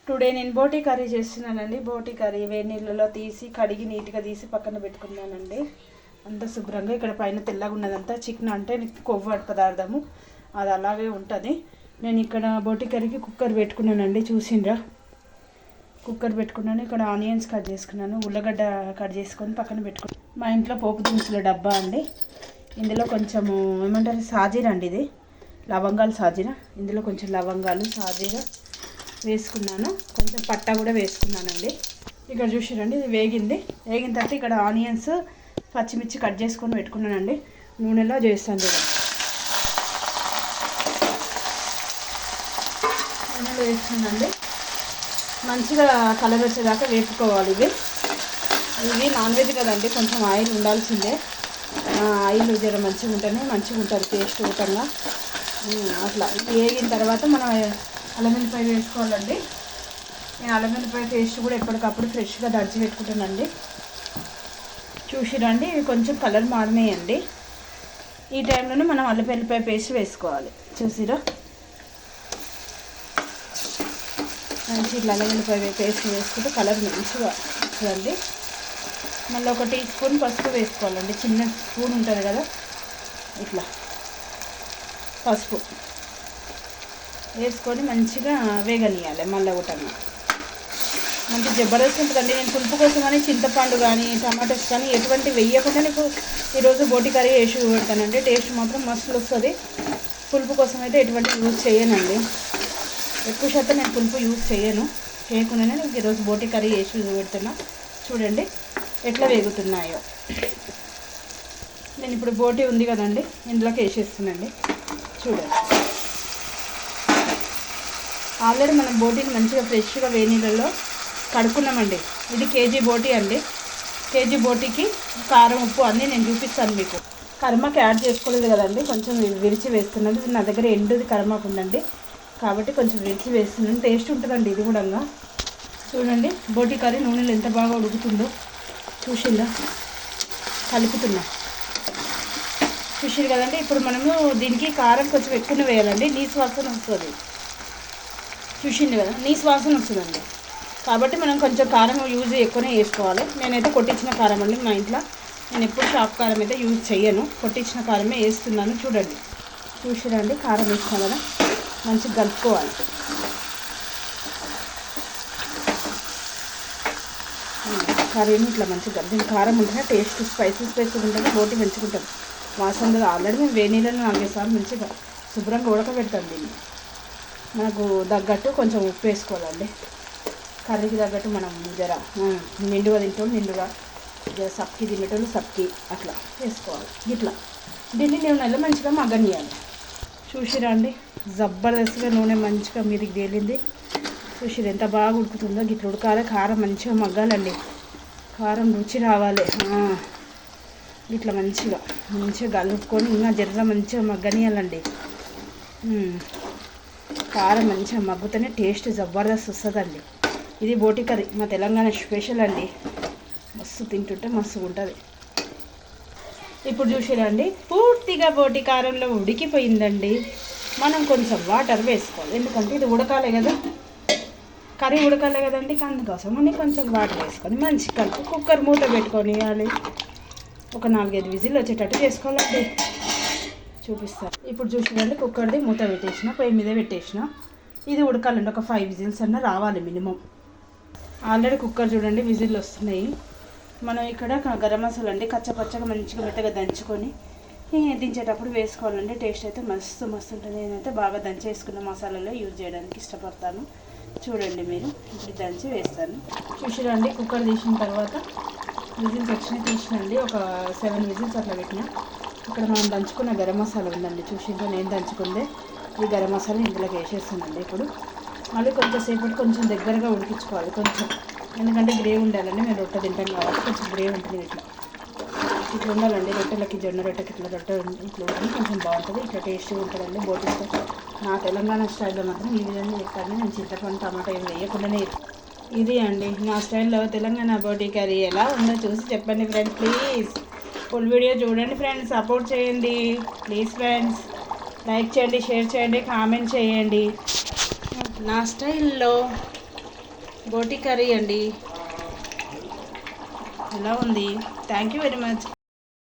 Today నేను బోటీ curry చేస్తున్నానండి. బోటీ curry వేడి నీళ్ళలో తీసి కడిగి నీట్గా తీసి పక్కన పెట్టుకున్నానండి. అంత శుభ్రంగా ఇక్కడ పైన తెల్లగా ఉన్నదంతా చికెన్ అంటే కొవ్వు పదార్థము అది అలాగే ఉంటుంది. నేను ఇక్కడ బోటీ కర్రీకి కుక్కర్ పెట్టుకున్నానండి. చూసిండ్రా, కుక్కర్ పెట్టుకున్నాను. ఇక్కడ ఆనియన్స్ కట్ చేసుకున్నాను, ఉల్లగడ్డ కట్ చేసుకొని పక్కన పెట్టుకున్నాను. మా ఇంట్లో పోపు దినుసుల డబ్బా అండి. ఇందులో కొంచెము ఏమంటారు సాజీరా అండి, ఇది లవంగాలు సాజీరా. ఇందులో కొంచెం లవంగాలు సాజీరా వేసుకున్నాను, కొంచెం పట్టా కూడా వేసుకున్నానండి. ఇక్కడ చూసారండి ఇది వేగింది. వేగిన తర్వాత ఇక్కడ ఆనియన్స్ పచ్చిమిర్చి కట్ చేసుకొని పెట్టుకున్నానండి. నూనెలో చేస్తాను కూడా నూనెలో వేస్తున్నానండి. మంచిగా కలర్ వచ్చేదాకా వేపుకోవాలి. ఇవి నాన్ వెజ్ కదండి, కొంచెం ఆయిల్ ఉండాల్సిందే. ఆయిల్ జర మంచిగా ఉంటేనే మంచిగా ఉంటుంది టేస్ట్ ఊటంగా. అట్లా వేగిన తర్వాత మనం అల్లం వెల్లిపాయ వేసుకోవాలండి. నేను అల్లం వెల్లిపాయ పేస్ట్ కూడా ఎప్పటికప్పుడు ఫ్రెష్గా దంచి పెట్టుకుంటానండి. చూసిరండి ఇవి కొంచెం కలర్ మారినాయండి. ఈ టైంలోనే మనం అల్లం వెల్లిపాయ పేస్ట్ వేసుకోవాలి. చూసిరా, మంచి ఇట్లా అల్లం వెల్లిపాయ పేస్ట్ వేసుకుంటే కలర్ మంచిగా వస్తుందండి. మళ్ళీ ఒక టీ స్పూన్ పసుపు వేసుకోవాలండి. చిన్న స్పూన్ ఉంటుంది కదా, ఇట్లా పసుపు వేసుకొని మంచిగా వేగనీయాలి. మళ్ళీ ఒకటి మంచి జబర్దస్త్ ఉంటుందండి. నేను పులుపు కోసం అని చింతపండు కానీ టమాటోస్ కానీ ఎటువంటి వేయకుండా నీకు ఈరోజు బోటీ కర్రీ వేసి పెడతానండి. టేస్ట్ మాత్రం మస్తు వస్తుంది. పులుపు కోసం అయితే ఎటువంటి యూజ్ చేయనండి. ఎక్కువ శాతం నేను పులుపు యూజ్ చేయకుండానే నేను ఈరోజు బోటీ కర్రీ వేసి పెడుతున్నా. చూడండి ఎట్లా వేగుతున్నాయో. నేను ఇప్పుడు బోటీ ఉంది కదండి, ఇందులోకి వేసేస్తున్నాండి. చూడండి, ఆల్రెడీ మనం బోటీని మంచిగా ఫ్రెష్గా వేడి నీళ్ళలో కడుక్కున్నామండి. ఇది కేజీ బోటీ అండి. కేజీ బోటీకి కారం ఉప్పు అన్నీ నేను చూపిస్తాను మీకు. కర్మాకు యాడ్ చేసుకోలేదు కదండి, కొంచెం విరిచి వేస్తున్నాను. నా దగ్గర ఎండుది కర్మాకు ఉందండి కాబట్టి కొంచెం విరిచి వేస్తున్నాను. టేస్ట్ ఉంటుందండి ఇది కూడా. చూడండి బోటీ కర్రీ నూనెలో ఎంత బాగా ఉడుకుతుందో చూసిందా, కలుపుతున్నా. చూసారు కదండి. ఇప్పుడు మనము దీనికి కారం కొంచెం ఎక్కువ వేయాలండి, నీసు వాసన వస్తుంది. చూసింది కదా, నీసు వాసన వస్తుందండి. కాబట్టి మనం కొంచెం కారం యూజ్ ఎక్కువనే వేసుకోవాలి. నేనైతే కొట్టించిన కారం అండి, మా ఇంట్లో నేను ఎప్పుడు షాప్ కారం అయితే యూజ్ చేయను, కొట్టించిన కారమే వేస్తున్నాను. చూడండి, చూసిరండి కారం వేసిన కదా, మంచిగా కలుపుకోవాలి. కర్రీని ఇట్లా మంచిగా దీనికి కారం ఉంటేనే టేస్ట్ స్పైసీ ఉంటుంది, బోటీ మంచిగా ఉంటుంది. వాసన ఆల్రెడీ మేము వేడి నీళ్ళని 4-5 సార్లు మంచిగా శుభ్రంగా ఉడకబెడతాం. దీన్ని మనకు తగ్గట్టు కొంచెం ఉప్పు వేసుకోవాలండి. కర్రీకి తగ్గట్టు మనం జర నిండుగా తింటాం, నిండుగా జర సప్కి తినేటోళ్ళు సప్కి అట్లా వేసుకోవాలి. ఇట్లా దీన్ని నూనెలో మంచిగా మగ్గనియాలి. చూసిరా అండి, జబర్దస్త్గా నూనె మంచిగా మీదికి తేలింది. చూసిరు ఎంత బాగా ఉడుకుతుందో. గిట్ల ఉడకాలి, కారం మంచిగా మగ్గాలండి, కారం రుచి రావాలి. ఇట్లా మంచిగా కలుపుకొని ఇంకా జర్ర మంచిగా మగ్గనియాలండి. కారం మంచిగా మగ్గుతూనే టేస్ట్ జబర్దస్త్ వస్తుందండి. ఇది బోటీ కర్రీ మా తెలంగాణ స్పెషల్ అండి. మస్తు తింటుంటే మస్తుగా ఉంటుంది. ఇప్పుడు చూసిరండి పూర్తిగా బోటీ కారంలో ఉడికిపోయిందండి. మనం కొంచెం వాటర్ వేసుకోవాలి, ఎందుకంటే ఇది ఉడకాలి కదా, కర్రీ ఉడకాలి కదండి. అందుకోసం అని కొంచెం వాటర్ వేసుకొని మంచిగా కలిపి కుక్కర్ మూత పెట్టుకొని ఇవ్వాలి. ఒక 4-5 విజిల్ వచ్చేటట్టు చేసుకోవాలండి. చూపిస్తాను. ఇప్పుడు చూసినండి కుక్కర్ది మూత పెట్టేసిన, పొయ్యి మీద పెట్టేసిన. ఇది ఉడకాలండి, ఒక 5 విజిల్స్ అన్న రావాలి మినిమం. ఆల్రెడీ కుక్కర్ చూడండి విజిల్ వస్తున్నాయి. మనం ఇక్కడ గరం మసాలా అండి కచ్చపచ్చగా మంచిగా మెత్తగా దంచుకొని దించేటప్పుడు వేసుకోవాలండి. టేస్ట్ అయితే మస్తు ఉంటుంది. నేనైతే బాగా దంచేసుకున్న మసాలాలో యూజ్ చేయడానికి ఇష్టపడతాను. చూడండి మీరు, ఇప్పుడు దంచి వేస్తాను. చూసిరండి కుక్కర్ తీసిన తర్వాత విజిల్స్ వచ్చినాయి, తీసినండి. ఒక 7 విజిల్స్ అట్లా పెట్టిన. ఇక్కడ మనం దంచుకున్న గరం మసాలా ఉందండి, చూసిందో నేను దంచుకుందే. ఈ గరం మసాలా ఇందులోకి వేసేస్తానండి. ఇప్పుడు మళ్ళీ కొంచెంసేపటి కొంచెం దగ్గరగా ఉడికించుకోవాలి కొంచెం, ఎందుకంటే గ్రేవీ ఉండాలండి. మేము రొట్టె తింటాం కాబట్టి కొంచెం గ్రేవీ ఉంటుంది. ఇట్లా ఉండాలండి. రొట్టెలకి జొన్న రొట్టెకి ఇట్లా రొట్టె ఇట్లా ఉంటుంది, కొంచెం బాగుంటుంది. ఇట్లా టేస్ట్గా ఉంటుందండి బోటీతో. నా తెలంగాణ స్టైల్లో మాత్రం ఈ విధంగా చెప్తాను. నేను చింతపండు టమాటా ఏం వేయకుండానే. ఇది అండి నా స్టైల్లో తెలంగాణ బోటీ కర్రీ. ఎలా ఉందో చూసి చెప్పండి ఫ్రెండ్స్ ప్లీజ్. ఫుల్ వీడియో చూడండి ఫ్రెండ్స్, సపోర్ట్ చేయండి ప్లీజ్ ఫ్రెండ్స్. లైక్ చేయండి, షేర్ చేయండి, కామెంట్ చేయండి. నా స్టైల్లో బోటి కర్రీ అండి. ఎలా ఉంది? Thank you very much.